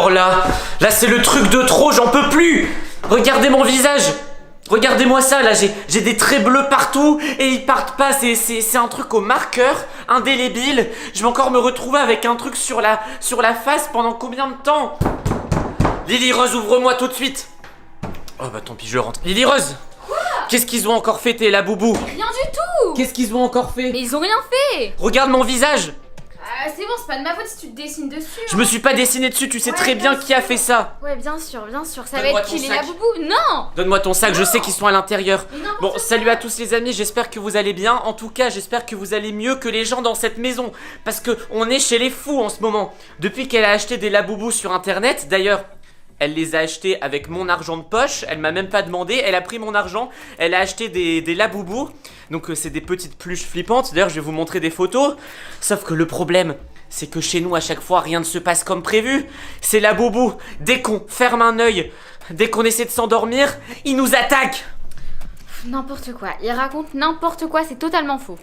alors là c'est le truc de trop, j'en peux plus. Regardez mon visage. Regardez-moi ça, là, j'ai des traits bleus partout et ils partent pas, c'est un truc au marqueur, indélébile. Je vais encore me retrouver avec un truc sur la face pendant combien de temps? Lily Rose, ouvre-moi tout de suite. Oh bah tant pis, je rentre. Lily Rose, qu'est-ce qu'ils ont encore fait tes laboubous? Rien du tout. Qu'est-ce qu'ils ont encore fait? Mais ils ont rien fait. Regarde mon visage. C'est bon, c'est pas de ma faute si tu te dessines dessus. Je me suis pas dessiné dessus, tu sais très bien qui a fait ça. Ouais, bien sûr, ça va Donne-moi être ton qui les sac. laboubous? Non. Donne-moi ton sac, je sais qu'ils sont à l'intérieur. Mais n'importe Bon, quoi. salut à tous les amis, j'espère que vous allez bien. En tout cas, j'espère que vous allez mieux que les gens dans cette maison. Parce que on est chez les fous en ce moment. Depuis qu'elle a acheté des laboubous sur internet, d'ailleurs, elle les a achetés avec mon argent de poche. Elle m'a même pas demandé, elle a pris mon argent. Elle a acheté des laboubous. Donc c'est des petites peluches flippantes. D'ailleurs, je vais vous montrer des photos. Sauf que le problème, c'est que chez nous, à chaque fois, rien ne se passe comme prévu. C'est laboubou. Dès qu'on ferme un œil, dès qu'on essaie de s'endormir, ils nous attaquent. N'importe quoi, il raconte n'importe quoi, c'est totalement faux.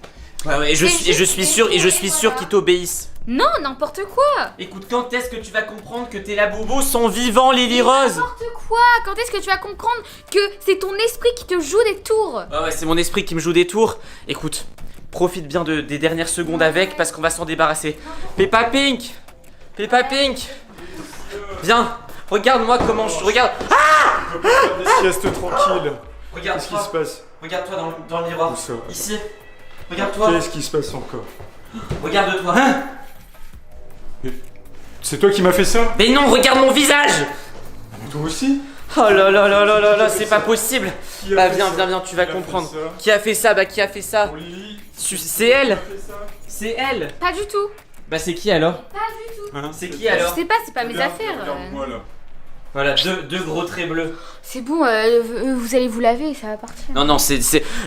Ouais, et je suis sûr qu'ils t'obéissent. Non, n'importe quoi. Écoute, quand est-ce que tu vas comprendre que tes laboubous sont vivants, Lily Rose? N'importe quoi. Quand est-ce que tu vas comprendre que c'est ton esprit qui te joue des tours? Ouais, c'est mon esprit qui me joue des tours. Écoute, profite bien des dernières secondes avec parce qu'on va s'en débarrasser. Peppa Pink, viens, regarde-moi comment je regarde. Ah! On peut pas faire des siestes tranquilles. Regarde-toi. Qu'est-ce qui se passe? Regarde-toi dans le miroir. Où ça? Ici. Regarde-toi. Qu'est-ce qui se passe encore? Regarde-toi. Hein? C'est toi qui m'as fait ça? Mais non, regarde mon visage. Toi aussi? Oh là là là là là là, c'est pas possible. Qui a Bah fait viens, ça? viens, viens, tu vas Qui a fait comprendre. ça? Qui a fait ça? Bah qui a fait ça? Pour Lily? C'est elle. Qui a fait ça? C'est elle. Pas du tout. Bah c'est qui alors? Pas du tout. Hein? C'est qui alors? Je sais pas, c'est pas mes Regarde, affaires. Regarde-moi là. Voilà, deux gros traits bleus. C'est bon, vous allez vous laver, ça va partir. Non, non, c'est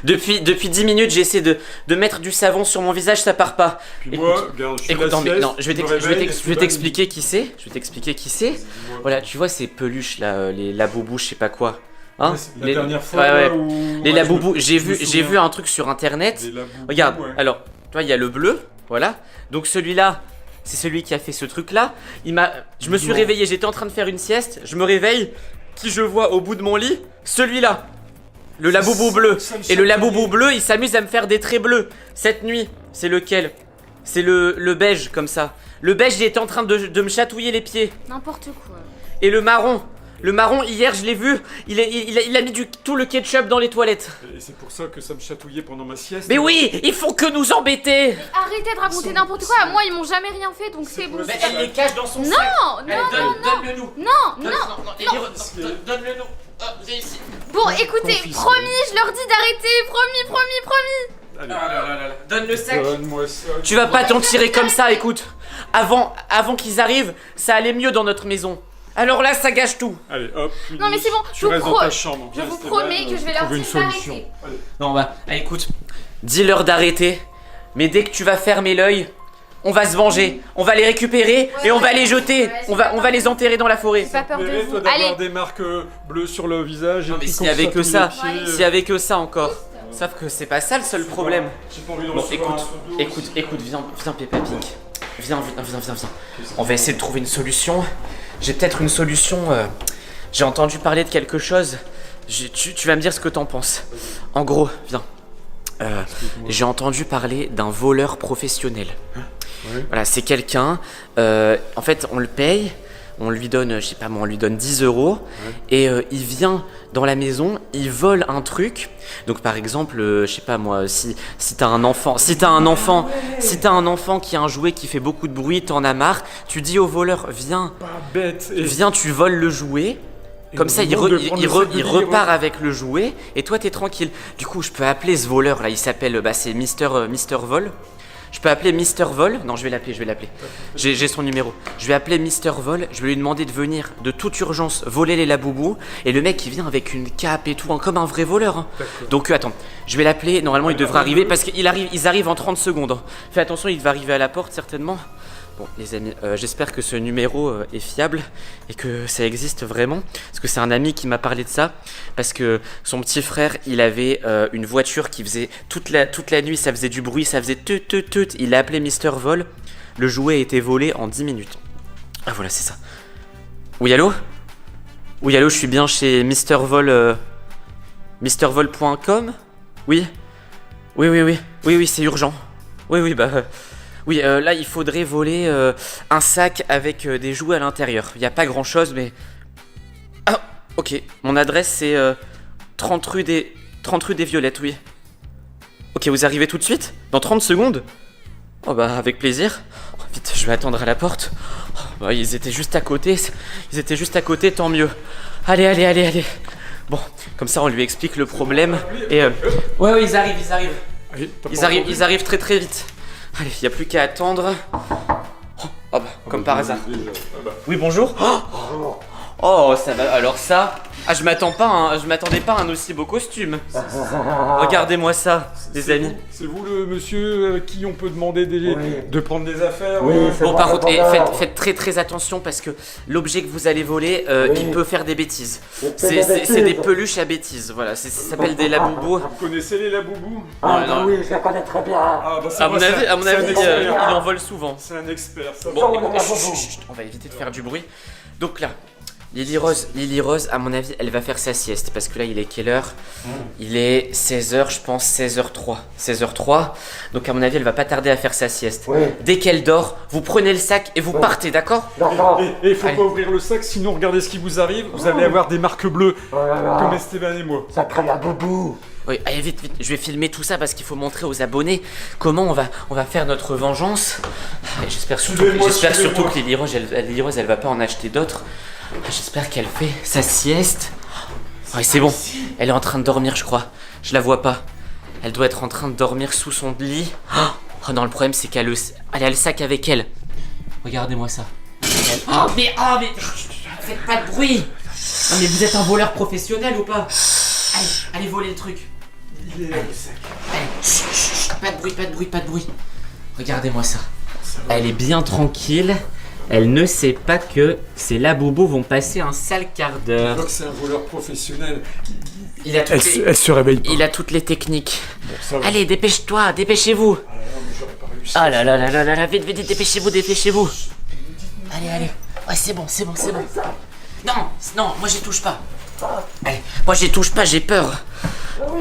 depuis 10 minutes, j'essaie de mettre du savon sur mon visage, ça part pas. Puis Écoute, moi, regarde, je fais Écoute, la non, mais sieste, non, je vais t'expliquer qui c'est. Je vais t'expliquer qui c'est. Voilà, tu vois ces peluches là, les laboubous, je sais pas quoi. Hein? La dernière fois, ouais, là, ouais. où... Les ouais, laboubous, je j'ai me vu souviens. un truc sur internet. Des laboubous, Regarde, ouais. alors, toi, il y a le bleu, voilà. Donc celui-là, c'est celui qui a fait ce truc-là. Je me suis Non. réveillé, j'étais en train de faire une sieste. Je me réveille, qui je vois au bout de mon lit? Celui-là, le laboubou bleu. Ça me Et le chatouille. laboubou bleu, il s'amuse à me faire des traits bleus. Cette nuit, c'est lequel? C'est le beige, comme ça. Le beige, il était en train de me chatouiller les pieds. N'importe quoi. Et le marron, hier, je l'ai vu, il a mis tout le ketchup dans les toilettes. Et c'est pour ça que ça me chatouillait pendant ma sieste. Mais oui, ils font que nous embêter. Arrêtez de raconter n'importe quoi. Moi, ils m'ont jamais rien fait, donc c'est bon. Mais Mais elle les cache dans son Non, sac. non, Elle donne-le nous. non. Donne-le nous. Oh, viens ici. Bon, écoutez, Confisque. promis, je leur dis d'arrêter. Promis. Allez, Donne le sac. donne-moi ça. Tu vas pas t'en tirer comme ça, écoute. Avant qu'ils arrivent, ça allait mieux dans notre maison. Alors là, ça gâche tout. Allez, hop. Non, mais c'est bon, Tu je vous restes dans ta chambre. Je Viens, vous Stéphane, promets que je vais on leur trouve une dire solution. d'arrêter. Allez. Non, bah, écoute, dis-leur d'arrêter. Mais dès que tu vas fermer l'œil, on va se venger. On va les récupérer et on va les jeter. Ouais, On va les enterrer dans la forêt. J'ai pas peur de Mérite, vous. toi, d'avoir Allez, des marques bleues sur le visage. Non, et mais puis s'il qu'on y avait se que chatouille ça, les pieds, s'il y avait que ça encore. Sauf que c'est pas ça le seul problème. J'ai pas envie de Bon, recevoir un écoute, seau d'eau aussi. viens, Peppa Pig. Viens. On va essayer de trouver une solution. J'ai peut-être une solution. J'ai entendu parler de quelque chose. Tu vas me dire ce que t'en penses. En gros, viens. J'ai entendu parler d'un voleur professionnel. Ouais. Voilà, c'est quelqu'un. En fait, on le paye. On lui donne, je sais pas moi, on lui donne 10 euros. Et il vient dans la maison, il vole un truc. Donc par exemple, je sais pas moi, si t'as un enfant qui a un jouet qui fait beaucoup de bruit, t'en as marre, tu dis au voleur, viens, Pas bête. Et tu voles le jouet. Comme ça, il repart avec le jouet et toi t'es tranquille. Du coup, je peux appeler ce voleur là, il s'appelle, c'est Mister Vol. Je peux appeler Mister Vol. Non, je vais l'appeler. J'ai son numéro. Je vais appeler Mister Vol. Je vais lui demander de venir de toute urgence voler les laboubous. Et le mec, il vient avec une cape et tout, hein, comme un vrai voleur. Hein. Donc, attends, je vais l'appeler. Normalement, il devrait arriver parce qu'ils arrivent en 30 secondes. Hein. Fais attention, il va arriver à la porte certainement. Bon, les amis, j'espère que ce numéro est fiable et que ça existe vraiment. Parce que c'est un ami qui m'a parlé de ça. Parce que son petit frère, il avait une voiture qui faisait toute la nuit, ça faisait du bruit, ça faisait tut. Il a appelé Mister Vol. Le jouet a été volé en 10 minutes. Ah voilà, c'est ça. Oui, allô? Oui, allô, je suis bien chez MrVol... MrVol.com? Oui? Oui, c'est urgent. Oui, oui, là, il faudrait voler un sac avec des jouets à l'intérieur. Il n'y a pas grand-chose, mais... Ah, ok. Mon adresse, c'est 30 rue des Violettes, oui. Ok, vous arrivez tout de suite? Dans 30 secondes? Oh bah, avec plaisir. Oh, vite, je vais attendre à la porte. Oh, bah, ils étaient juste à côté. Tant mieux. Allez. Bon, comme ça, on lui explique le problème. Et ouais, ils arrivent. Allez, Ils arrivent très très vite. Allez, il n'y a plus qu'à attendre. Oh bah, comme par hasard. Oui, bonjour. Oh, ça va. Alors ça... Ah, je m'attendais pas à un aussi beau costume. Regardez-moi ça, les amis. C'est vous le monsieur à qui on peut demander de prendre des affaires? Bon, par contre, faites très très attention parce que l'objet que vous allez voler, il peut faire des bêtises. C'est des peluches à bêtises, voilà. Ça s'appelle des laboubous. Vous connaissez les laboubous? Non. Oui, je la connais très bien. Ah, bah, À mon avis, il en vole souvent. C'est un expert, ça. Bon, chut, on va éviter de faire du bruit. Donc là, Lily Rose, à mon avis, elle va faire sa sieste parce que là, il est quelle heure? Il est 16h, je pense, 16h03. Donc à mon avis, elle va pas tarder à faire sa sieste. Oui. Dès qu'elle dort, vous prenez le sac et vous partez, d'accord? D'accord. Et il faut Allez. pas ouvrir le sac, sinon regardez ce qui vous arrive. Vous allez avoir des marques bleues, comme Esteban et moi. Sacré la boubou. Oui, allez vite, je vais filmer tout ça parce qu'il faut montrer aux abonnés comment on va faire notre vengeance. Et j'espère surtout que Lily Rose, elle va pas en acheter d'autres. J'espère qu'elle fait sa sieste. Ouais, c'est bon, elle est en train de dormir, je crois. Je la vois pas. Elle doit être en train de dormir sous son lit. Oh non, le problème c'est qu'elle a le sac avec elle. Regardez-moi ça. Oh mais faites pas de bruit. Non mais vous êtes un voleur professionnel ou pas? Allez voler le truc. Il est là, le sac. Allez, chut, pas de bruit. Regardez-moi ça. Elle est bien tranquille. Elle ne sait pas que ces laboubous vont passer un sale quart d'heure. Donc c'est un voleur professionnel. Elle se réveille pas. Il a toutes les techniques. Bon, ça va. Allez, dépêche-toi, dépêchez-vous. Ah, non, mais j'aurais pas réussi. Ah là là, vite, dépêchez-vous. Allez. Ouais, c'est bon. Non, moi j'y touche pas. Allez, moi j'y touche pas, j'ai peur.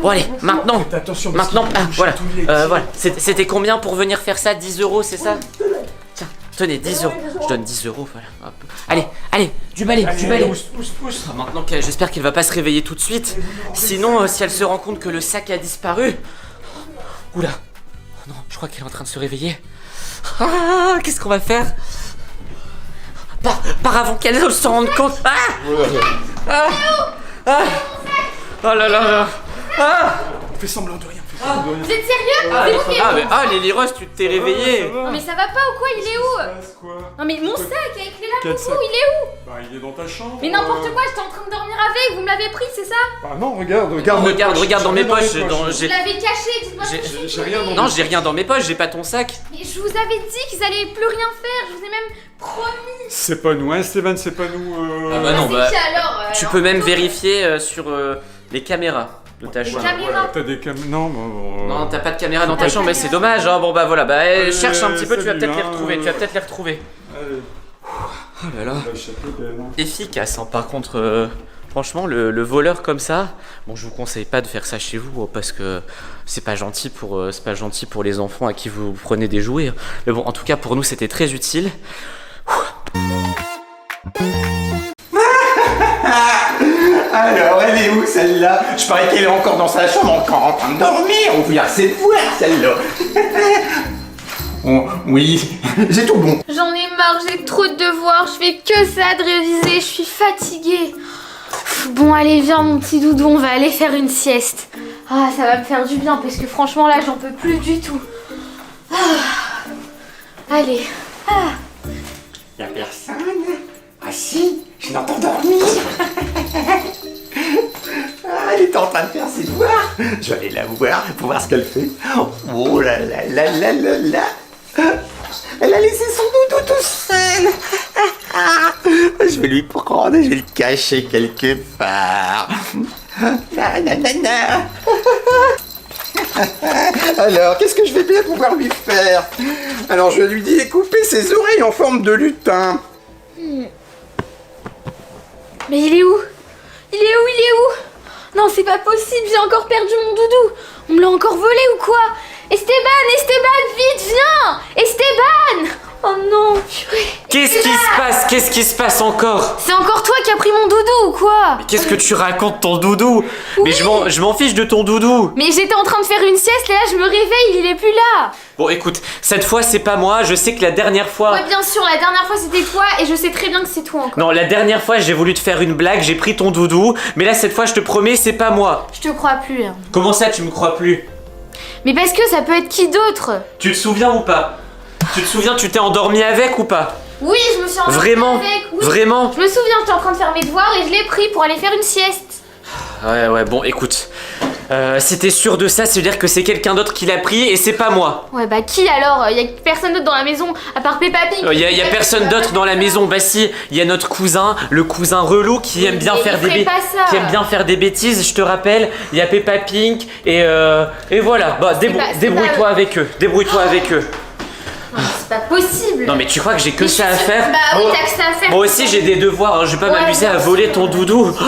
Bon allez, maintenant, Faites attention, parce qu'il ah, touche voilà, tous les voilà. C'était combien pour venir faire ça? 10 €, c'est ça? Tiens, tenez, 10 €. Je donne 10 €, voilà. Hop. Allez, du balai. Pousse. Ah, maintenant, j'espère qu'elle va pas se réveiller tout de suite. Sinon, si elle se rend compte que le sac a disparu... Oula. Oh non, je crois qu'elle est en train de se réveiller. Ah, qu'est-ce qu'on va faire? Par avant qu'elle se rende compte. Oh là. Fais semblant de rien. Vous êtes sérieux? Lily Rose, tu t'es réveillée. Non mais ça va pas ou quoi? Il est où? Quoi? Non mais mon sac avec les Quel laboubous, sac? il est où? Bah, il est dans ta chambre. Mais n'importe quoi, j'étais en train de dormir avec, vous me l'avez pris, c'est ça? Bah non, regarde Regarde dans mes poches. Vous l'avez caché, dites-moi ce que J'ai- j'ai rien dans Non, j'ai rien dans mes poches, j'ai pas ton sac. Mais je vous avais dit qu'ils allaient plus rien faire, je vous ai même promis. C'est pas nous, hein, Esteban, c'est pas nous. Ah bah non, C'est qui alors? Tu alors peux même vérifier sur les caméras de ta chambre. caméras. T'as des Non, Non, t'as pas de caméra dans ta chambre, mais c'est dommage. Hein. Bon bah voilà, cherche un petit peu, tu vas salut, peut-être les hein. retrouver. Allez, Oh là là. on va échapper d'elle, hein. Efficace, hein. Par contre, franchement, le voleur comme ça, bon, je vous conseille pas de faire ça chez vous parce que c'est pas gentil pour les enfants à qui vous prenez des jouets. Mais bon, en tout cas, pour nous, c'était très utile. Alors, elle est où celle-là? Je parie qu'elle est encore dans sa chambre, encore en train de dormir. On peut assez de voir celle-là. Oh, oui, j'ai tout bon. J'en ai marre, j'ai trop de devoirs, je fais que ça de réviser, je suis fatiguée. Bon allez viens mon petit doudou, on va aller faire une sieste. Ah ça va me faire du bien parce que franchement là j'en peux plus du tout. Allez. Y'a personne? Ah si, je l'entends dormir. Ah, elle est en train de faire ses devoirs. Je vais aller la voir pour voir ce qu'elle fait. Oh là là là là là là. Elle a laissé son doudou tout seul. Je vais lui prendre et je vais le cacher quelque part. Nanana. Alors, qu'est-ce que je vais bien pouvoir lui faire? Alors, je lui dis couper ses oreilles en forme de lutin. Mais il est où? Il est où? Il est où? Non, c'est pas possible, j'ai encore perdu mon doudou. On me l'a encore volé ou quoi? Esteban, vite, viens! Esteban! Oh non, purée. Qu'est-ce qui se passe encore? C'est encore toi qui as pris mon doudou ou quoi? Mais qu'est-ce que tu racontes, ton doudou? Mais je m'en fiche de ton doudou. Mais j'étais en train de faire une sieste et là je me réveille, il est plus là. Bon, écoute, cette fois c'est pas moi. Je sais que la dernière fois... Ouais, bien sûr, la dernière fois c'était toi et je sais très bien que c'est toi encore. Non, la dernière fois j'ai voulu te faire une blague, j'ai pris ton doudou. Mais là, cette fois, je te promets, c'est pas moi. Je te crois plus. Hein. Comment ça, tu me crois plus? Mais parce que ça peut être qui d'autre? Tu te souviens ou pas? Tu te souviens, tu t'es endormi avec ou pas? Oui, je me suis endormie Vraiment? avec. Oui. Vraiment? Je me souviens, j'étais en train de faire mes devoirs et je l'ai pris pour aller faire une sieste. Ouais, bon, écoute. Si t'es sûr de ça, ça veut dire que c'est quelqu'un d'autre qui l'a pris et c'est pas moi. Ouais, bah qui alors? Y a personne d'autre dans la maison à part Peppa Pig. Y a personne d'autre dans la maison. Bah si, y a notre cousin, le cousin relou qui aime bien faire des bêtises, je te rappelle. Y a Peppa Pig et voilà. Bah débrouille-toi avec eux. Débrouille-toi avec eux. Non, c'est pas possible. Non mais tu crois que j'ai que ça à faire? Bah oui, t'as que ça à faire. Moi aussi j'ai des devoirs, hein. Je vais pas m'amuser à voler ton doudou. Oh,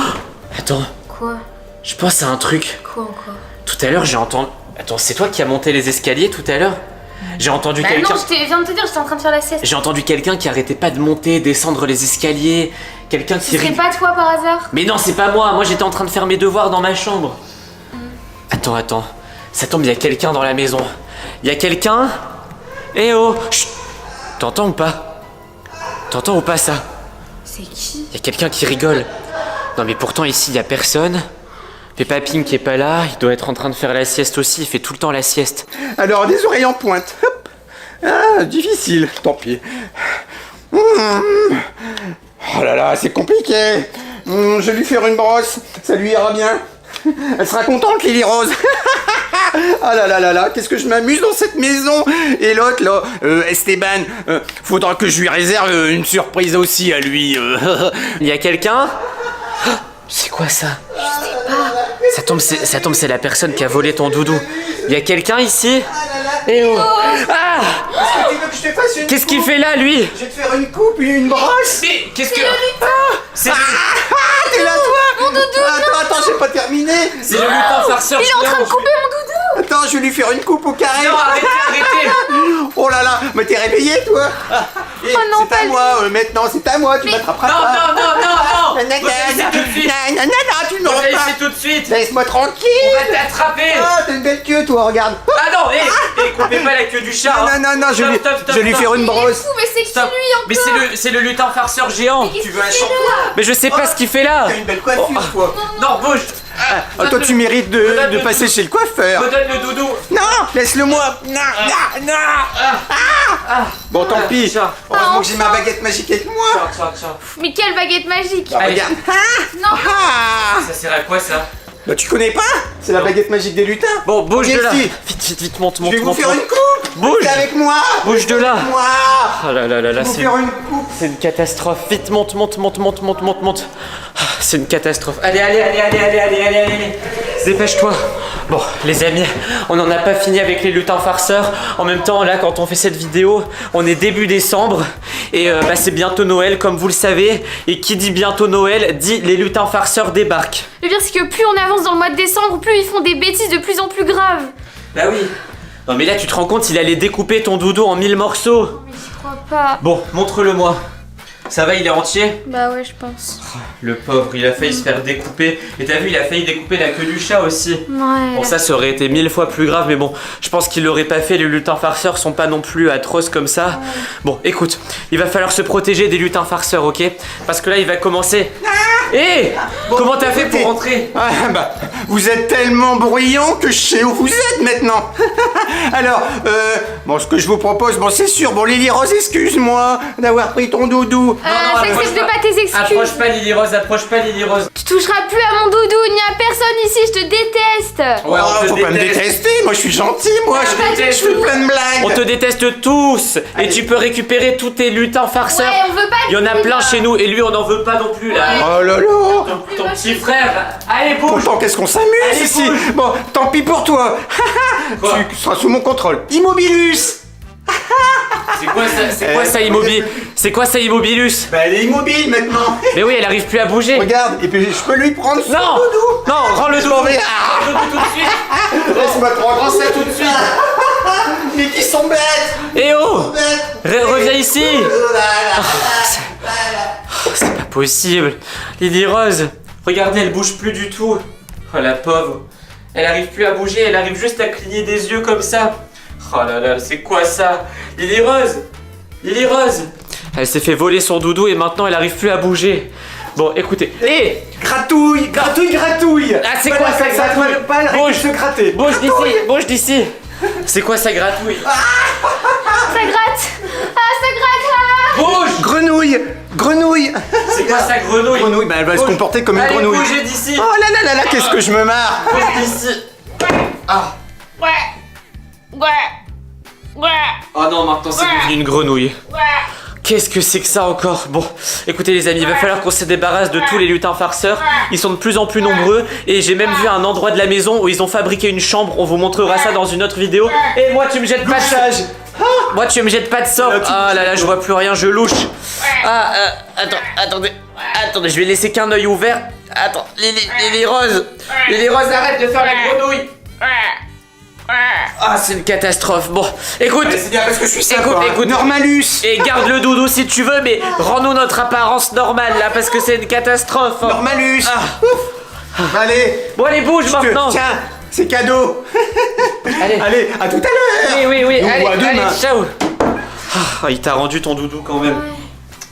attends, Quoi? je pense à un truc. Quoi encore? Tout à l'heure j'ai entendu... Attends, c'est toi qui as monté les escaliers tout à l'heure? J'ai entendu Bah quelqu'un... non, je viens de te dire, j'étais en train de faire la sieste. J'ai entendu quelqu'un qui arrêtait pas de monter, descendre les escaliers. Quelqu'un qui... Ce serait pas toi par hasard? Mais non, c'est pas moi j'étais en train de faire mes devoirs dans ma chambre. Attends. Ça tombe, il y a quelqu'un dans la maison. Il y a quelqu'un? Eh oh, chut. T'entends ou pas? T'entends ou pas ça? C'est qui? Il y a quelqu'un qui rigole. Non mais pourtant ici il y a personne. Peppa Pig qui est pas là, il doit être en train de faire la sieste aussi, il fait tout le temps la sieste. Alors, des oreilles en pointe. Hop. Ah, difficile, tant pis. Oh là là, c'est compliqué. Je vais lui faire une brosse, ça lui ira bien. Elle sera contente, Lily Rose. Ah là, qu'est-ce que je m'amuse dans cette maison. Et l'autre là, Esteban, faudra que je lui réserve une surprise aussi à lui. Il y a quelqu'un? C'est quoi ça? Je sais pas. Ça tombe, c'est la personne qui a volé ton doudou. Il y a quelqu'un ici? Eh oh! Ah! Est-ce que tu veux que je te fasse une Qu'est-ce qu'il coupe? fait là, lui? Je vais te faire une coupe, une brosse. Mais qu'est-ce que... C'est T'es là, toi? Mon doudou, Attends, j'ai pas terminé. le lutin farceur. il est en train de couper mon doudou. Attends, je vais lui faire une coupe au carré. Non, arrêtez. Oh là là, mais t'es réveillé, toi? Eh, Oh non, c'est à pas moi, maintenant, c'est à moi, tu m'attraperas Non. pas. Faut tout de suite. Non, tu ne me On va rends pas. essayer tout de suite. Laisse-moi On tranquille. va t'attraper. Ah, t'as une belle queue, toi, regarde. Ah non, coupez pas la queue du chat. hein. Non, je vais Stop, lui faire une Il est brosse. fou, mais c'est qui Stop. lui encore? Mais c'est le lutin farceur géant. Mais qu'est-ce Tu veux un qu'il fait shampoing? là? Mais je sais pas ce qu'il fait là. T'as une belle coiffure, toi. Non, bouge. Ah, toi, tu mérites de passer chez le coiffeur. Me donne le doudou. Non, laisse-le-moi. Non. Bon, tant pis. Tiens. Heureusement que j'ai ma baguette magique avec moi. Tiens. Mais quelle baguette magique! Bah, Allez. regarde. Non! Ah. Ça sert à quoi ça? Bah, tu connais pas? C'est la baguette magique des lutins. Bon, bouge de là. Viens Vite, monte. Je vais vous faire une coupe. Bouge. Restez avec moi. Bouge de là. Moi. Oh là, Je vais vous c'est faire une coupe. une catastrophe. Vite, monte. Ah, c'est une catastrophe. Allez. Dépêche-toi. Bon, les amis, on n'en a pas fini avec les lutins farceurs. En même temps, là, quand on fait cette vidéo, on est début décembre. Et c'est bientôt Noël, comme vous le savez. Et qui dit bientôt Noël, dit les lutins farceurs débarquent. Le pire, c'est que plus on avance dans le mois de décembre, plus ils font des bêtises de plus en plus graves. Bah oui. Non mais là, tu te rends compte, il allait découper ton doudou en 1000 morceaux. Mais j'y crois pas. Bon, montre-le-moi. Ça va, il est entier? Bah ouais, je pense. Le pauvre, il a failli se faire découper. Et t'as vu, il a failli découper la queue du chat aussi. Ouais. Bon, ça aurait été 1000 fois plus grave, mais bon, je pense qu'il l'aurait pas fait. Les lutins farceurs sont pas non plus atroces comme ça. Bon, écoute, il va falloir se protéger des lutins farceurs, ok? Parce que là, il va commencer. Hé! Bon, Comment t'as fait écoutez. pour rentrer? Ah, bah, vous êtes tellement bruyant que je sais où vous êtes maintenant. Alors, bon, ce que je vous propose, bon, c'est sûr, bon, Lily Rose, excuse-moi d'avoir pris ton doudou. J'accepte pas tes excuses. Approche pas Lily Rose. Tu toucheras plus à mon doudou, il n'y a personne ici, je te déteste. Ouais, on te faut pas me déteste. détester, moi je suis gentil, moi, On te je déteste. fais plein de blagues. On te déteste tous. Et tu peux récupérer tous tes lutins farceurs. Ouais, on veut pas Il y en a de plein là. chez nous et lui on n'en veut pas non plus là. Oh là là. Ton petit frère. Allez, bouge. Pourtant, qu'est-ce qu'on s'amuse Allez, ici. bouge. Bon, tant pis pour toi. Quoi Tu seras sous mon contrôle. Immobilus. C'est quoi ça immobile? C'est quoi ça immobilus? Bah elle est immobile maintenant. Mais oui, elle arrive plus à bouger. Regarde, et puis je peux lui prendre son Non, doudou. non, rends le doudou. m'en vais. Rends le doudou tout de suite. Laisse-moi prendre Rends ça tout de suite. Mais qui sont bêtes. Eh oh, Bêtes. reviens ici. C'est pas possible. Lily Rose, regardez, elle bouge plus du tout. Oh la pauvre. Elle arrive plus à bouger, elle arrive juste à cligner des yeux comme ça. Oh là là, c'est quoi ça? Lily Rose. Lily Rose. Elle s'est fait voler son doudou et maintenant elle arrive plus à bouger. Bon, écoutez. Hé, Gratouille, gratouille, gratouille. ah, c'est quoi ça gratouille? Bouge, se gratter. Bouge d'ici, bouge d'ici. C'est quoi ça gratouille? Ça gratte. Ah, ça gratte là. Bouge. Grenouille. Grenouille. C'est quoi ça grenouille? Grenouille, bah elle va se Bouge. comporter comme une Allez, grenouille. bougez d'ici. Oh là là là là, qu'est-ce que je me marre. Bouge d'ici. Ah. Ouais. Ouais. Ouais. Oh non, maintenant c'est devenu une grenouille. Qu'est-ce que c'est que ça encore? Bon, écoutez les amis, il va falloir qu'on se débarrasse de tous les lutins farceurs. Ils sont de plus en plus nombreux et j'ai même vu un endroit de la maison où ils ont fabriqué une chambre. On vous montrera ça dans une autre vidéo. Et moi tu me jettes pas de sage. Moi tu me jettes pas de sang. Ah là là, je vois plus rien, je louche. Ah, attendez, je vais laisser qu'un œil ouvert. Attends, Lily Rose. Lily Rose, arrête de faire la grenouille. Ah, c'est une catastrophe. Bon, écoute. C'est bien parce que je suis Écoute, sympa. écoute. Normalus. Et garde le doudou si tu veux, mais rends-nous notre apparence normale là, parce que c'est une catastrophe. Hein. Normalus. Ah. Ouf. Allez. Bon, allez, bouge maintenant. Tiens, c'est cadeau. Allez. Allez, à tout à l'heure. Oui, Nous, allez, à demain. allez, ciao. Ah, il t'a rendu ton doudou quand même.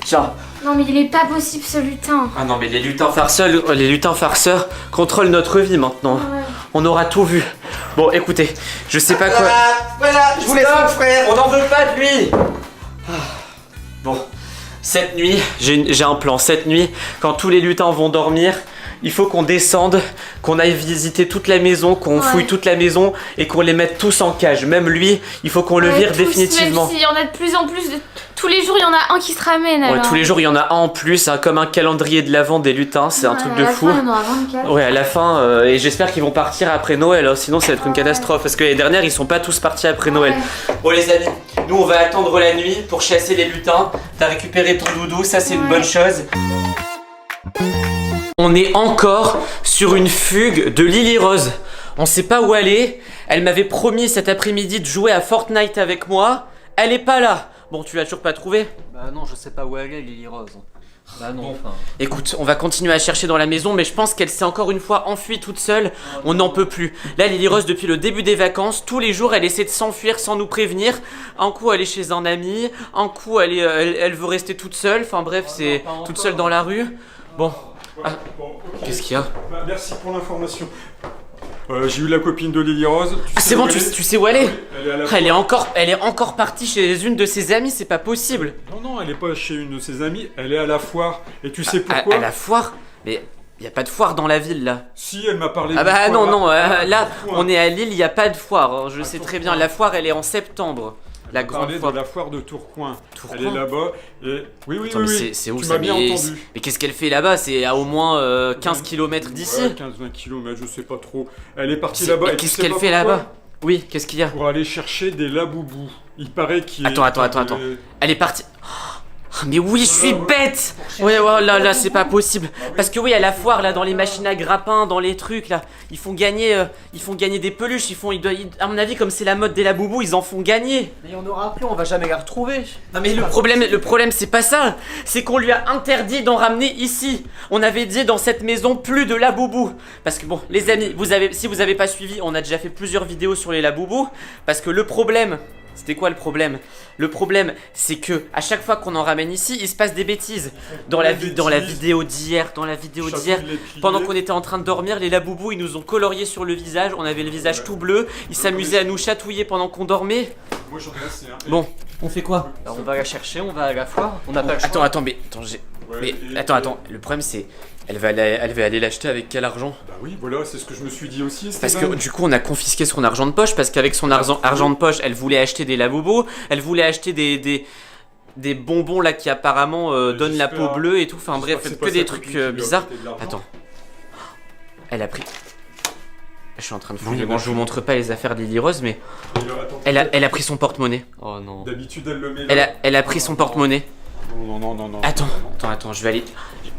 Tiens. Non, mais il est pas possible ce lutin. Ah non, mais les lutins farceurs contrôlent notre vie maintenant. Ouais. On aura tout vu. Bon, écoutez, je sais pas quoi. Voilà, je vous laisse mon frère. On n'en veut pas de lui. Bon, cette nuit, j'ai un plan. Cette nuit, quand tous les lutins vont dormir, il faut qu'on descende, qu'on aille visiter toute la maison, qu'on fouille toute la maison et qu'on les mette tous en cage. Même lui, il faut qu'on le vire tous, définitivement. Même s'il y en a de plus en plus, tous les jours il y en a un qui se ramène Ouais, alors. tous les jours, il y en a un en plus, hein, comme un calendrier de l'avent des lutins. C'est un truc de fou. À la fin, il y en aura 24. Ouais, à la fin, et j'espère qu'ils vont partir après Noël, hein, sinon ça va être une catastrophe. Parce que les dernières, ils sont pas tous partis après Noël. Bon, les amis, nous on va attendre la nuit pour chasser les lutins. T'as récupéré ton doudou, ça c'est une bonne chose. On est encore sur une fugue de Lily Rose. On sait pas où elle est. Elle m'avait promis cet après-midi de jouer à Fortnite avec moi. Elle est pas là. Bon, tu l'as toujours pas trouvée? Bah non, je sais pas où elle est, Lily Rose. Bah non, enfin... Écoute, on va continuer à chercher dans la maison, mais je pense qu'elle s'est encore une fois enfuie toute seule. On n'en peut plus. Là, Lily Rose, depuis le début des vacances, tous les jours, elle essaie de s'enfuir sans nous prévenir. Un coup, elle est chez un ami. Un coup, elle veut rester toute seule. Enfin bref, c'est toute seule dans la rue. Bon. Ah, qu'est-ce qu'il y a? Bah, merci pour l'information. J'ai eu la copine de Lily Rose. Ah, c'est bon, tu sais où elle est? Elle est à la Elle est encore partie chez une de ses amies, c'est pas possible. Non, elle est pas chez une de ses amies, elle est à la foire. Et tu sais pourquoi? À la foire? Mais y a pas de foire dans la ville là. Si, elle m'a parlé Ah d'une bah foire non, à- là Point. on est à Lille, il y a pas de foire, hein, je sais très bien. La foire elle est en septembre. La Elle grande parlait foire. de la foire de Tourcoing. Tourcoing. Elle est là-bas et... Oui, Attends, mais c'est où tu ça? m'as bien Mais entendu. qu'est-ce qu'elle fait là-bas? C'est à au moins 15 km d'ici. Ouais, 15-20 km, je sais pas trop. Elle est partie C'est- là-bas. mais et tu qu'est-ce sais qu'elle pas fait pourquoi? là-bas? Oui, qu'est-ce qu'il y a? Pour aller chercher des laboubous. Il paraît qu'il est... Attends. Elle est partie. Oh, mais oui, je suis bête! Ouais, là, c'est pas possible. Parce que oui, à la foire, là, dans les machines à grappin, dans les trucs, là, ils font gagner des peluches. À mon avis, comme c'est la mode des laboubous, ils en font gagner. Mais on aura plus, on va jamais la retrouver. Non mais le problème c'est pas ça, c'est qu'on lui a interdit d'en ramener ici. On avait dit dans cette maison plus de laboubous. Parce que bon, les amis, si vous avez pas suivi, on a déjà fait plusieurs vidéos sur les laboubous. Parce que le problème, c'était quoi le problème? Le problème, c'est que à chaque fois qu'on en ramène ici, il se passe des bêtises. Dans la vidéo d'hier, pendant qu'on était en train de dormir, les laboubous ils nous ont colorié sur le visage. On avait le visage tout bleu. Ils s'amusaient à nous chatouiller pendant qu'on dormait. Moi j'en ai assez, hein. Bon, on fait quoi? Alors on va la chercher, on va à la foire. On n'a pas le choix. Attends, Ouais, et- attends, le problème c'est, elle va aller l'acheter avec quel argent? Bah oui, voilà, c'est ce que je me suis dit aussi, Parce que Stéphane. du coup on a confisqué son argent de poche, parce qu'avec son argent de poche, elle voulait acheter des lavabos, elle voulait acheter des bonbons là qui apparemment donnent la peau bleue et tout, enfin bref, J'espère que c'est que pas des sa trucs copine qui lui a bizarres. prêté de l'argent. Attends, elle a pris... Je suis en train de fouiller. Bon, je vous montre pas les affaires de Lily Rose, mais elle a pris son porte-monnaie. Oh non. D'habitude, elle le met là. Elle a pris son porte-monnaie. Non. Attends, je vais aller.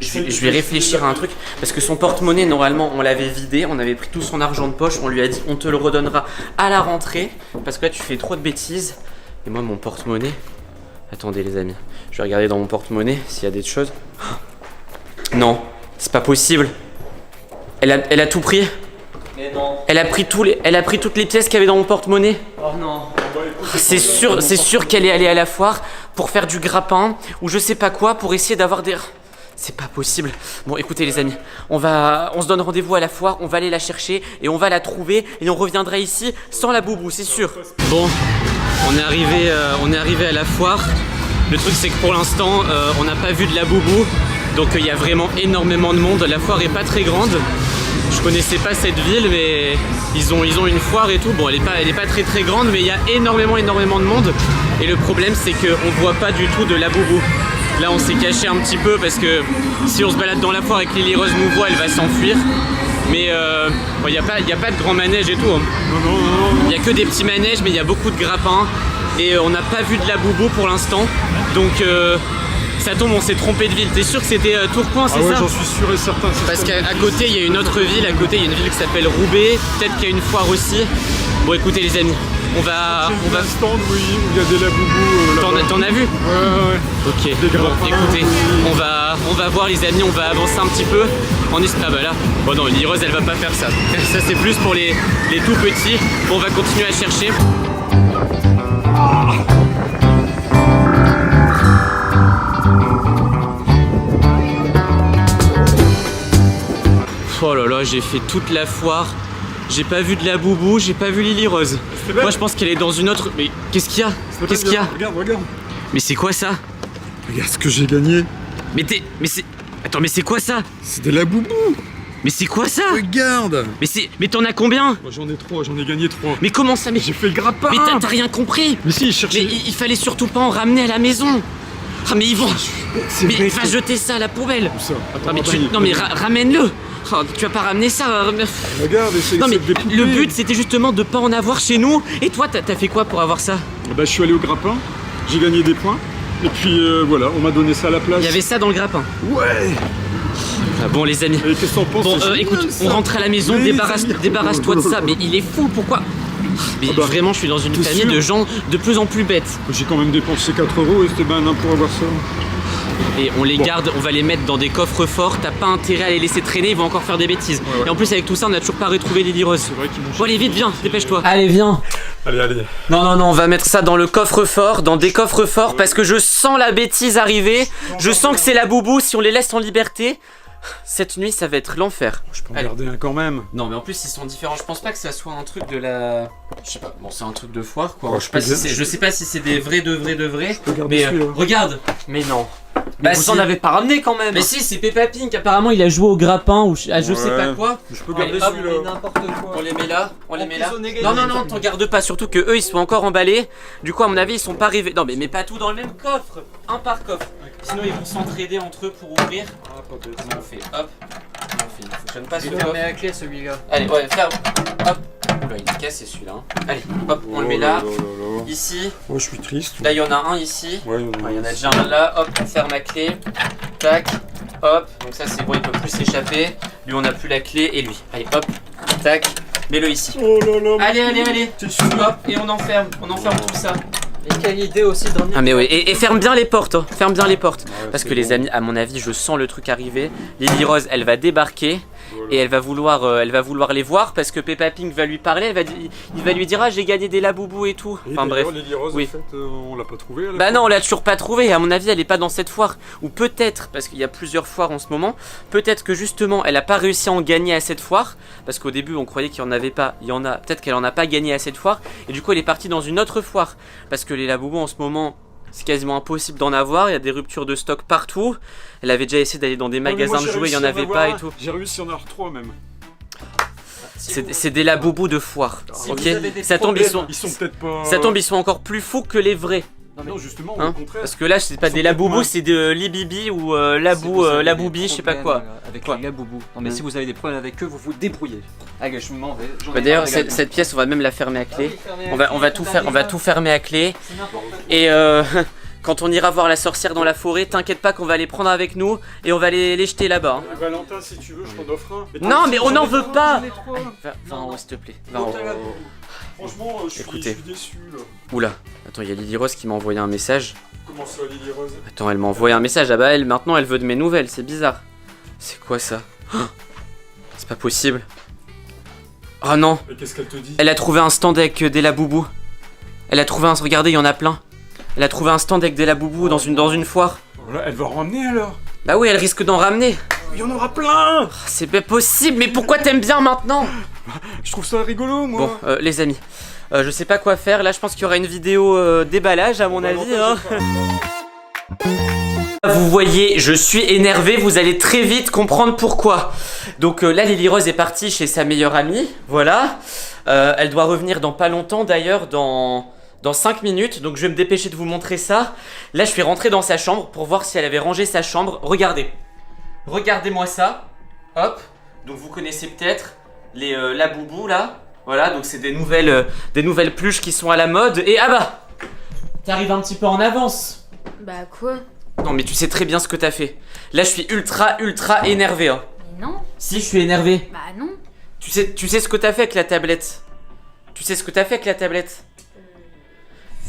Je vais réfléchir à un truc. Parce que son porte-monnaie, normalement, on l'avait vidé. On avait pris tout son argent de poche. On lui a dit, on te le redonnera à la rentrée. Parce que là, tu fais trop de bêtises. Et moi, mon porte-monnaie. Attendez, les amis. Je vais regarder dans mon porte-monnaie s'il y a des choses. Non, c'est pas possible. Elle a tout pris. Mais non. Elle a pris toutes les pièces qu'il y avait dans mon porte-monnaie. Oh non. C'est sûr qu'elle est allée à la foire pour faire du grappin ou je sais pas quoi pour essayer d'avoir des... C'est pas possible. Bon, écoutez les amis, on se donne rendez-vous à la foire, on va aller la chercher et on va la trouver et on reviendra ici sans la boubou, c'est sûr. Bon, on est arrivé à la foire. Le truc c'est que pour l'instant, on n'a pas vu de la boubou, donc il y a vraiment énormément de monde. La foire est pas très grande. Je connaissais pas cette ville, mais ils ont une foire et tout. Bon, elle est pas très grande, mais il y a énormément de monde. Et le problème, c'est qu'on voit pas du tout de la boubou. Là, on s'est caché un petit peu parce que si on se balade dans la foire et que Lily Rose nous voit, elle va s'enfuir. Mais bon, y a pas de grand manège et tout. Hein. Il y a que des petits manèges, mais il y a beaucoup de grappins. Et on n'a pas vu de la boubou pour l'instant. Donc ça tombe, on s'est trompé de ville. T'es sûr que c'était Tourcoing, c'est ça? J'en suis sûr et certain. Parce qu'à côté, il y a une autre ville. À côté, il y a une ville qui s'appelle Roubaix. Peut-être qu'il y a une foire aussi. Bon, écoutez, les amis, on va. Stand, oui, où il y a des laboubous. T'en as vu? Ouais. Ok. Bon, écoutez, on va voir, les amis. On va avancer un petit peu. Ah bah là. Bon non, Lily Rose, elle va pas faire ça. Ça, c'est plus pour les tout petits. Bon, on va continuer à chercher. Oh là là, j'ai fait toute la foire. J'ai pas vu de la boubou, j'ai pas vu Lily Rose. Moi, je pense qu'elle est dans une autre. Mais qu'est-ce qu'il y a? Qu'est-ce qu'il y a? Regarde. Mais c'est quoi ça? Regarde ce que j'ai gagné. Attends, mais c'est quoi ça? C'est de la boubou. Mais c'est quoi ça? Regarde. Mais t'en as combien? Moi, j'en ai 3, j'en ai gagné 3. Mais comment ça? Mais j'ai fait le grappin. Mais t'as rien compris. Mais si, cherchez. Mais il fallait surtout pas en ramener à la maison. Ah mais ils vont. Mais va jeter ça à la poubelle. Où ça? Attends, non mais ramène-le. Oh, tu vas pas ramener ça. Regarde, essaye. Non mais le but c'était justement de pas en avoir chez nous. Et toi t'as fait quoi pour avoir ça? Bah je suis allé au grappin, j'ai gagné des points. Et puis voilà, on m'a donné ça à la place. Il y avait ça dans le grappin. Ouais. Ah bon les amis. Et qu'est-ce que t'en penses? Bon écoute, on rentre à la maison, débarrasse-toi de ça. Mais il est fou, pourquoi? Mais vraiment, je suis dans une famille de gens de plus en plus bêtes. J'ai quand même dépensé 4 € et c'était ben pour avoir ça. Et on les garde, on va les mettre dans des coffres forts. T'as pas intérêt à les laisser traîner, ils vont encore faire des bêtises. Ouais. Et en plus, avec tout ça, on a toujours pas retrouvé Lily Rose. C'est vrai qu'ils m'ont. Bon, allez, vite, viens, dépêche-toi. Allez, viens. Allez. Non, on va mettre ça dans le coffre-fort, dans des coffres forts, parce que je sens la bêtise arriver. Je sens que c'est la boubou si on les laisse en liberté. Cette nuit, ça va être l'enfer. Je peux en garder un quand même. Non, mais en plus, ils sont différents. Je pense pas que ça soit un truc de la. Je sais pas. Bon, c'est un truc de foire, quoi. Oh, je sais pas si c'est des vrais de vrais. Je peux garder mais regarde. Mais non. Bah vous en avez pas ramené quand même. Mais si, c'est Peppa Pig. Apparemment, il a joué au grappin ou à je sais pas quoi. Je peux garder hop, celui-là. N'importe quoi. On les met là. Non, Non, t'en gardes pas. Surtout que eux, ils sont encore emballés. Du coup, à mon avis, ils sont pas arrivés. Non, mais mets pas tout dans le même coffre. Un par coffre. Sinon, ils vont s'entraider entre eux pour ouvrir. Comment on fait? Hop. Il fonctionne pas ce coffre. Mets la clé celui-là. Allez, ouais, ferme. Hop. Oula, il est cassé celui-là. Allez, hop, on le met là. Ici. Oh, je suis triste. Là, il y en a un ici. Ouais, il y en a déjà un là. Hop, on ferme la clé. Tac. Hop. Donc ça, c'est bon, il peut plus s'échapper. Lui, on n'a plus la clé. Et lui. Allez, hop. Tac. Mets-le ici. Oh là là. Allez. Hop, et on enferme. On enferme tout ça. Et quelle idée aussi de ramener. Ah mais oui, et ferme bien les portes, hein. Ferme bien les portes. Parce que les amis, à mon avis, je sens le truc arriver. Lily Rose, elle va débarquer. Et elle va vouloir les voir parce que Peppa Pig va lui parler, il va lui dire ah j'ai gagné des laboubous et tout. Et enfin bref. Lily Rose, oui. en fait, on l'a pas trouvé. Bah non, on l'a toujours pas trouvé. À mon avis, elle est pas dans cette foire. Ou peut-être, parce qu'il y a plusieurs foires en ce moment, peut-être que justement, elle a pas réussi à en gagner à cette foire. Parce qu'au début, on croyait qu'il y en avait pas. Il y en a. Peut-être qu'elle en a pas gagné à cette foire. Et du coup, elle est partie dans une autre foire. Parce que les laboubous en ce moment. C'est quasiment impossible d'en avoir, il y a des ruptures de stock partout. Elle avait déjà essayé d'aller dans des magasins de jouets, il n'y en avait pas et tout. J'ai réussi à en avoir 3 même. C'est des laboubous de foire, Si ok. vous avez des Ça tombe, ils sont peut-être pas. Ça tombe, ils sont encore plus fous que les vrais. Non, justement, Hein au contraire. Parce que là, c'est pas Ils sont des peut-être laboubou, moins- c'est de libibi ou laboubi, je sais pas quoi. Avec Quoi les laboubous. Non mais si vous avez des problèmes avec eux, vous vous débrouillez. Allez, je m'en vais. J'en ai Bah, D'ailleurs, marre également. cette pièce, on va même la fermer à clé. Ah oui, fermez On va tout faire, on va tout fermer à clé. C'est n'importe quoi. Et quand on ira voir la sorcière dans la forêt, t'inquiète pas qu'on va les prendre avec nous et on va les jeter là-bas. hein. Valentin, si tu veux, je t'en offre un. Non, mais on n'en veut pas. J'en ai trois. Va en haut, s'il te plaît. Va en haut. Franchement, je suis Écoutez. déçu là. Oula, attends, il y a Lily Rose qui m'a envoyé un message. Comment ça, Lily Rose? Attends, elle m'a envoyé un message. Ah bah elle, maintenant, elle veut de mes nouvelles. C'est bizarre. C'est quoi ça? C'est pas possible. Oh non, Mais qu'est-ce qu'elle te dit? elle a trouvé un stand avec des laboubous. Elle a trouvé un... Regardez, il y en a plein. Elle a trouvé un stand avec des laboubous dans une foire. Voilà, elle va en ramener alors. Bah oui, elle risque d'en ramener. Il y en aura plein. C'est pas possible, mais pourquoi t'aimes bien maintenant? Je trouve ça rigolo, moi. Bon, les amis, je sais pas quoi faire. Là, je pense qu'il y aura une vidéo déballage, à mon avis. Hein. Vous voyez, je suis énervé. Vous allez très vite comprendre pourquoi. Donc là, Lily Rose est partie chez sa meilleure amie. Voilà. Elle doit revenir dans pas longtemps, d'ailleurs, dans 5 minutes. Donc je vais me dépêcher de vous montrer ça. Là, je suis rentré dans sa chambre pour voir si elle avait rangé sa chambre. Regardez. Regardez-moi ça. Hop. Donc vous connaissez peut-être les laboubous là. Voilà, donc c'est des nouvelles pluches qui sont à la mode. Et ah bah, t'arrives un petit peu en avance. Bah quoi? Non mais tu sais très bien ce que t'as fait. Là je suis ultra énervé hein. Mais non. Si je suis énervé. Bah non. Tu sais ce que t'as fait avec la tablette. Tu sais ce que t'as fait avec la tablette.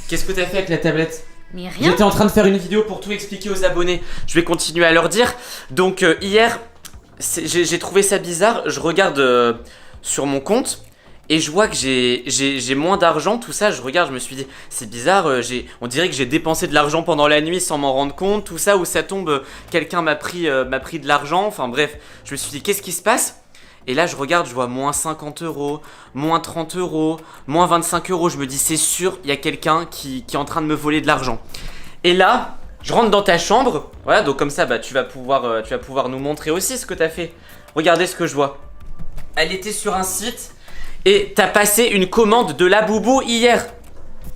Qu'est-ce que t'as fait avec la tablette? Mais rien. J'étais en train de faire une vidéo pour tout expliquer aux abonnés. Je vais continuer à leur dire. Donc hier, j'ai trouvé ça bizarre. Je regarde sur mon compte et je vois que j'ai moins d'argent, tout ça. Je regarde, je me suis dit, c'est bizarre. On dirait que j'ai dépensé de l'argent pendant la nuit sans m'en rendre compte. Tout ça, où ça tombe, quelqu'un m'a pris de l'argent. Enfin bref, je me suis dit, qu'est-ce qui se passe? Et là, je regarde, je vois moins 50 €, moins 30 €, moins 25 €. Je me dis, c'est sûr, il y a quelqu'un qui est en train de me voler de l'argent. Et là, je rentre dans ta chambre. Voilà, donc comme ça, bah, tu vas pouvoir nous montrer aussi ce que t'as fait. Regardez ce que je vois. Elle était sur un site et t'as passé une commande de laboubou hier.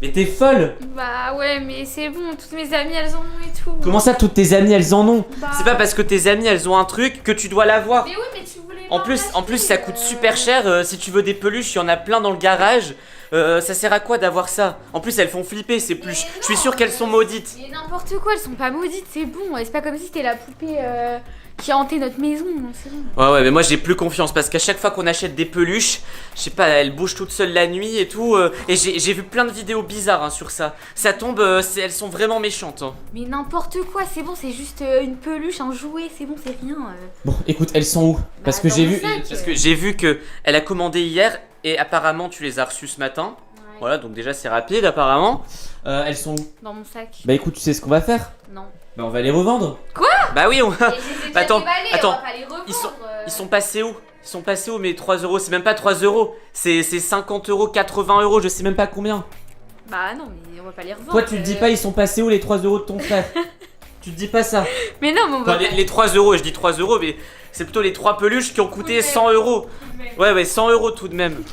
Mais t'es folle. Bah ouais, mais c'est bon, toutes mes amies elles en ont et tout. Comment ça, toutes tes amies, elles en ont? Bah... C'est pas parce que tes amies, elles ont un truc que tu dois l'avoir. Mais oui, mais tu voulais En plus, ça coûte super cher. Si tu veux des peluches, il y en a plein dans le garage. Ça sert à quoi d'avoir ça? En plus, elles font flipper ces peluches. Je suis sûr qu'elles sont maudites. Mais n'importe quoi, elles sont pas maudites, c'est bon. C'est pas comme si c'était la poupée qui hantait notre maison, c'est bon. Ouais, mais moi j'ai plus confiance parce qu'à chaque fois qu'on achète des peluches, je sais pas, elles bougent toutes seules la nuit et tout. Et j'ai vu plein de vidéos bizarres hein, sur ça. Ça tombe, elles sont vraiment méchantes. Hein. Mais n'importe quoi, c'est bon, c'est juste une peluche, un jouet, c'est bon, c'est rien. Bon, écoute, elles sont où? Parce que dans j'ai le vu, sac. que elle a commandé hier et apparemment tu les as reçues ce matin. Ouais. Voilà, donc déjà c'est rapide apparemment. Elles sont où? Dans mon sac. Bah écoute, tu sais ce qu'on va faire? Non. Bah on va les revendre. Quoi? Bah oui, on va. Et je les ai déjà Attends, déballés, attends. on va pas les revendre. Ils sont passés où? Ils sont passés où mes 3 €? C'est même pas 3 €. C'est 50 €, 80 €, je sais même pas combien. Bah non, mais on va pas les revendre. Toi tu te dis pas ils sont passés où les 3 € de ton frère? Tu te dis pas ça? Mais non, mais on va Enfin, pas... les 3 €, je dis 3 €, mais c'est plutôt les 3 peluches qui ont coûté 100 €. Ouais, 100 € tout de même.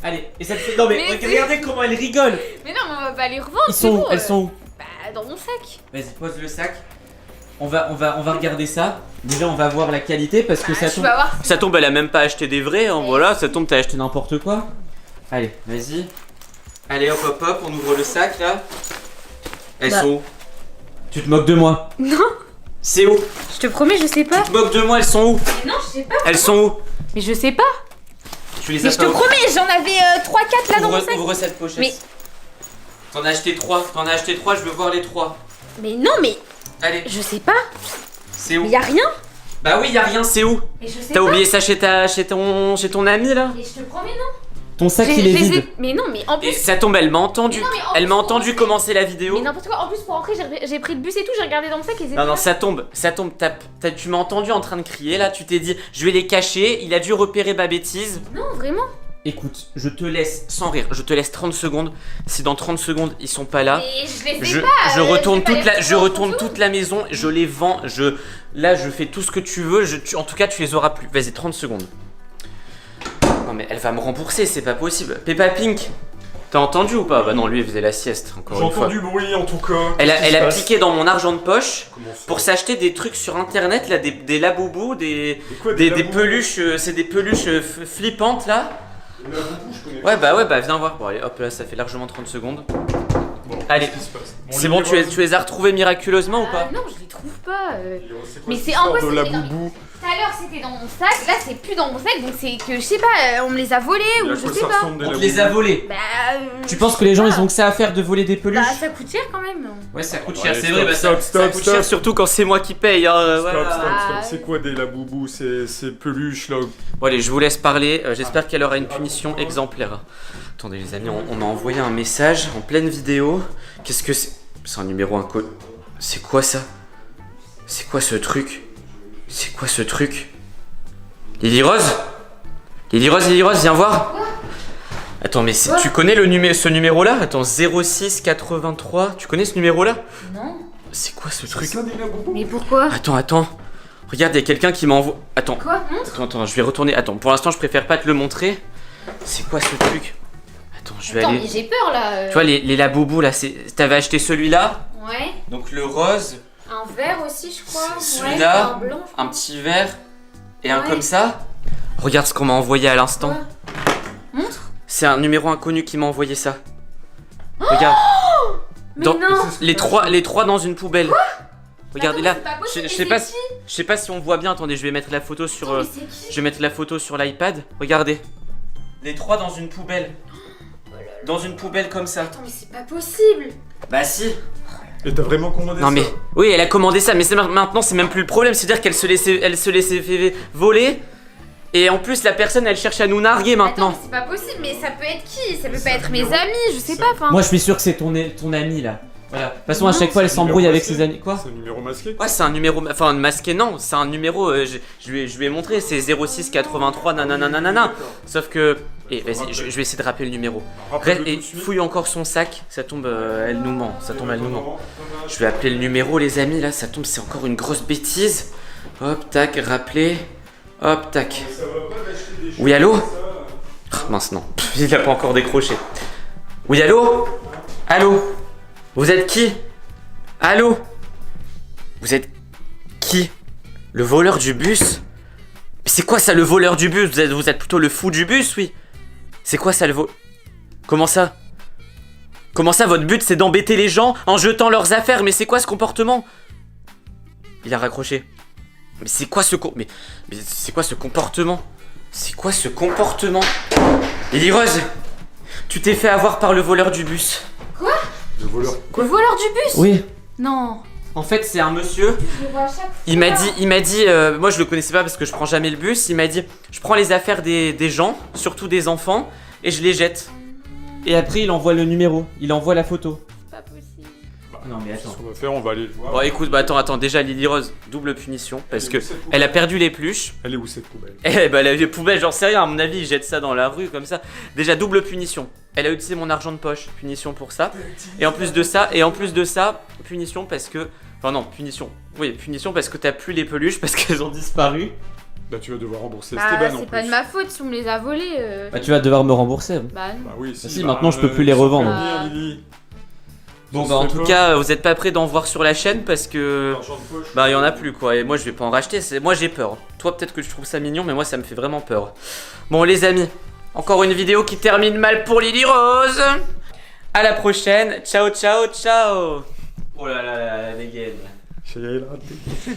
Allez, et ça te fait. Non, mais Mais regardez comment elle rigole! Mais non, mais on va pas les revendre, Ils c'est sont où? bon, Elles sont où? Bah dans mon sac. Vas-y, pose le sac. On va regarder ça. Déjà, on va voir la qualité parce que Ah, ça tu tombe. vas voir. Ça tombe, elle a même pas acheté des vrais, hein, voilà, ça tombe, t'as acheté n'importe quoi. Allez, vas-y. Allez, hop, hop, hop, on ouvre le sac là. Elles Bah. sont où? Tu te moques de moi? Non, C'est où? je te promets, je sais pas. Tu te moques de moi, elles sont où? Mais non, je sais pas. Elles sont où? Mais je sais pas. Tu les Mais as je pas te où? promets, j'en avais 3-4 là dans mon sac. Ouvre cette pochette. Mais- T'en as acheté 3, je veux voir les 3. Mais non, mais Allez, je sais pas. c'est où? Mais y a rien. Bah oui, y a rien, c'est où? Mais je sais T'as pas. oublié ça chez ton ami là? Mais je te promets, non. Ton sac J'ai- il est je les ai- vide. Mais non, mais en plus. Et ça tombe, elle m'a entendu. Mais non, mais en Elle plus, m'a pour entendu rentrer- commencer la vidéo. Mais n'importe quoi. En plus, pour rentrer, j'ai pris le bus et tout. J'ai regardé dans le sac et c'était. Non, non, là. ça tombe. Tu m'as entendu en train de crier là, tu t'es dit, je vais les cacher, il a dû repérer ma bêtise. Non, vraiment. Écoute, je te laisse, sans rire, je te laisse 30 secondes. Si dans 30 secondes ils sont pas là, Mais je les ai je, pas. je retourne, vais pas toute les la, je revendre retourne surtout. toute la maison, je les vends, là je fais tout ce que tu veux, en tout cas tu les auras plus. Vas-y, 30 secondes. Non mais elle va me rembourser, c'est pas possible. Peppa Pink, T'as entendu ou pas? Bah non, lui il faisait la sieste, encore J'ai une fois. entendu du bruit en tout cas. Elle Qu'est-ce qui a se passe? piqué dans mon argent de poche Comment ça? pour s'acheter des trucs sur internet, là, des laboubous, des quoi, des laboubous peluches, c'est des peluches flippantes là. La boubou, je connais Ouais, bah viens voir. Bon, allez, hop là, ça fait largement 30 secondes. Bon, Allez. qu'est-ce qui se passe? C'est bon, tu les as retrouvés miraculeusement ou pas? Non, je les trouve pas. Mais c'est l'histoire impossible, de la mais non, boubou. Tout à l'heure c'était dans mon sac, là c'est plus dans mon sac, donc c'est que je sais pas, on me les a volés ou À je quoi sais ça pas. ressemble, des On te laboubous? les a volés. Bah. Tu penses que les gens ils ont que ça à faire de voler des peluches? Bah ça coûte cher quand même. Ouais, ça coûte Ouais, cher, c'est stop, vrai, bah, stop, ça stop, coûte stop. cher, surtout quand c'est moi qui paye. Hein, Stop, voilà. stop, stop. Ah, C'est quoi des laboubous, ces peluches là? Bon, allez, je vous laisse parler. J'espère qu'elle aura une punition exemplaire. Attendez, les amis, on m'a envoyé un message en pleine vidéo. Qu'est-ce que c'est? C'est un numéro inconnu. C'est quoi ça? C'est quoi ce truc? C'est quoi ce truc? Lily Rose, viens voir. Attends, mais tu connais ce numéro-là? Attends, 06 83. Tu connais ce numéro-là? Non. C'est quoi ce truc? Ça, des laboubous? Mais pourquoi? Attends. Regarde, il y a quelqu'un qui m'envoie. Attends. Quoi? Montre. Attends, je vais retourner. Attends, pour l'instant, je préfère pas te le montrer. C'est quoi ce truc? Attends, je vais Attends, aller. mais j'ai peur là. Tu vois, les laboubous là, t'avais acheté celui-là, Ouais. donc le rose, Un vert aussi, je crois. celui-là, Ouais, un blanc. un petit vert et un Ouais. comme ça. Regarde ce qu'on m'a envoyé à l'instant. Quoi? Montre. C'est un numéro inconnu qui m'a envoyé ça. Regarde. Mais Dans- non. les trois dans une poubelle. Regardez là. Attends, mais c'est pas possible, Je sais mais pas, c'est qui je sais pas si on voit bien. Attendez, je vais mettre la photo sur. Attends, mais c'est qui? Je vais mettre la photo sur l'iPad. Regardez. Les trois dans une poubelle. Dans une poubelle comme ça. Attends, mais c'est pas possible. Bah si. Et t'as vraiment commandé ça? Non mais oui, elle a commandé ça, mais maintenant c'est même plus le problème, c'est-à-dire qu'elle se laissait fait voler. Et en plus la personne elle cherche à nous narguer Attends, maintenant. mais c'est pas possible, mais ça peut être qui? Ça peut pas être mes amis, je sais pas, enfin. Moi je suis sûr que c'est ton ami là. Voilà. De toute façon à Non, chaque fois elle c'est un s'embrouille numéro avec masqué. ses amis. Quoi? C'est un numéro masqué? Ouais, c'est un numéro, enfin masqué non, c'est un numéro, je lui ai montré, c'est 06 83 nanana. Sauf que, vas-y, je vais essayer de rappeler le numéro. Rappelle-le Et tout de suite. fouille encore son sac, ça tombe, elle nous ment, elle nous ment. Je vais appeler le numéro les amis, là ça tombe, c'est encore une grosse bêtise. Hop, tac, rappeler, hop, tac. Oui, allô? Ah, mince, non, il a pas encore décroché. Oui, allô? Allô? Vous êtes qui? Allô? Vous êtes qui? Le voleur du bus? Mais c'est quoi ça, le voleur du bus? Vous êtes plutôt le fou du bus, oui? C'est quoi ça, le Comment ça? Comment ça, votre but c'est d'embêter les gens en jetant leurs affaires? Mais c'est quoi ce comportement? Il a raccroché. Mais c'est quoi ce mais c'est quoi ce comportement? C'est quoi ce comportement? Lily Rose, tu t'es fait avoir par le voleur du bus. Le voleur. Le voleur du bus? Oui. Non. En fait, c'est un monsieur. Je le vois à chaque fois. Il m'a dit, moi je le connaissais pas parce que je prends jamais le bus. Il m'a dit, je prends les affaires des gens, surtout des enfants, et je les jette. Et après, il envoie le numéro, il envoie la photo. C'est pas possible. Non mais Qu'est-ce qu'on va faire? On va aller le voir. Bon, écoute, attends, déjà Lily Rose, double punition parce que elle a perdu les peluches. Elle est où cette poubelle? Eh bah la poubelle, j'en sais rien. À mon avis, il jette ça dans la rue comme ça. Déjà double punition. Elle a utilisé mon argent de poche, punition pour ça. Et en plus de ça, punition parce que, enfin non, punition. Oui, punition parce que t'as plus les peluches parce qu'elles ont disparu. Là, tu vas devoir rembourser Bah, Esteban en c'est plus. pas de ma faute si on me les a volés. Bah tu vas devoir me rembourser. Bah non. Bah oui, si, maintenant, je peux plus les revendre. Bien, Lily. Bon Ça bah en se fait tout pas. cas, vous êtes pas prêts d'en voir sur la chaîne parce que L'argent de poche. bah il y en a plus quoi. Et moi je vais pas en racheter. Moi j'ai peur. Toi peut-être que tu trouves ça mignon, mais moi ça me fait vraiment peur. Bon les amis, encore une vidéo qui termine mal pour Lily Rose. À la prochaine. Ciao ciao ciao. Oh là là, la dégaine. Chez Yael, raté.